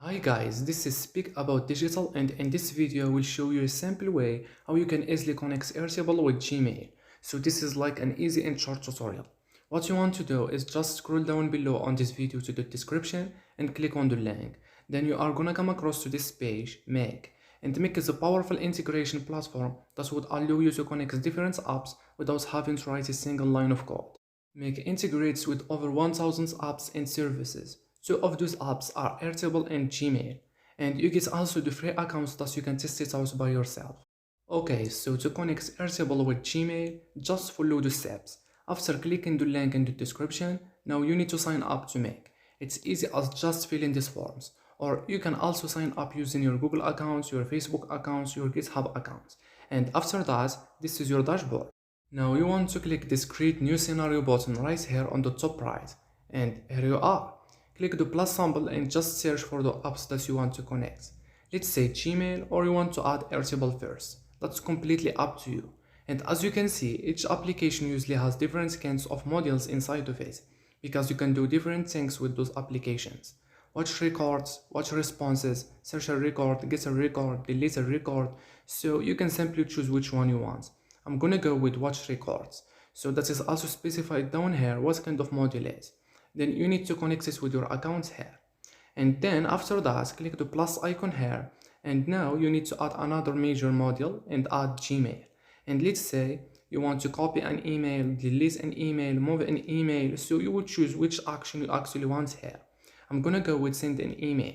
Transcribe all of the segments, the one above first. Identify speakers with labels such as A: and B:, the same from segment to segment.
A: Hi guys, this is Speak About Digital, and in this video I will show you a simple way how you can easily connect Airtable with Gmail. So this is like an easy and short tutorial. What you want to do is just scroll down below on this video to the description and click on the link. Then you are gonna come across to this page, Make. And Make is a powerful integration platform that would allow you to connect different apps without having to write a single line of code. Make integrates with over 1000 apps and services. Two of those apps are Airtable and Gmail, and you get also the free accounts that you can test it out by yourself. Okay, so to connect Airtable with Gmail, just follow the steps. After clicking the link in the description, now you need to sign up to Make. It's easy as just filling these forms, or you can also sign up using your Google accounts, your Facebook accounts, your GitHub accounts. And after that, this is your dashboard. Now you want to click this create new scenario button right here on the top right, and here you are. Click the plus symbol and just search for the apps that you want to connect. Let's say Gmail, or you want to add Airtable first. That's completely up to you. And as you can see, each application usually has different kinds of modules inside of it, because you can do different things with those applications. Watch records, watch responses, search a record, get a record, delete a record, so you can simply choose which one you want. I'm gonna go with watch records, so that is also specified down here what kind of module it is. Then you need to connect it with your account here. And then after that, click the plus icon here. And now you need to add another major module and add Gmail. And let's say you want to copy an email, delete an email, move an email. So you will choose which action you actually want here. I'm gonna go with send an email.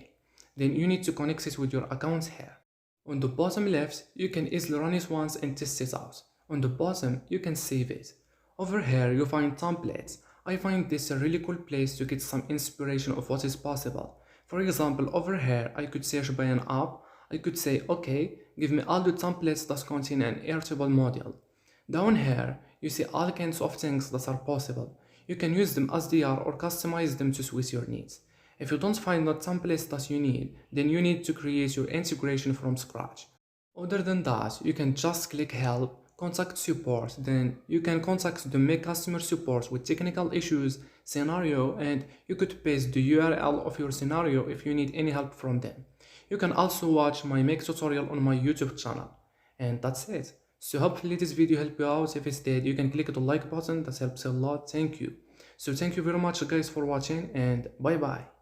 A: Then you need to connect it with your account here. On the bottom left, you can easily run it once and test it out. On the bottom, you can save it. Over here, you find templates. I find this a really cool place to get some inspiration of what is possible. For example, over here, I could search by an app. I could say, okay, give me all the templates that contain an Airtable module. Down here, you see all kinds of things that are possible. You can use them as they are or customize them to suit your needs. If you don't find the templates that you need, then you need to create your integration from scratch. Other than that, you can just click help, contact support, then you can contact the Make customer support with technical issues, scenario, and you could paste the URL of your scenario if you need any help from them. You can also watch my Make tutorial on my YouTube channel. And that's it. So hopefully this video helped you out. If it did, you can click the like button, that helps a lot. Thank you. So thank you very much guys for watching, and bye bye.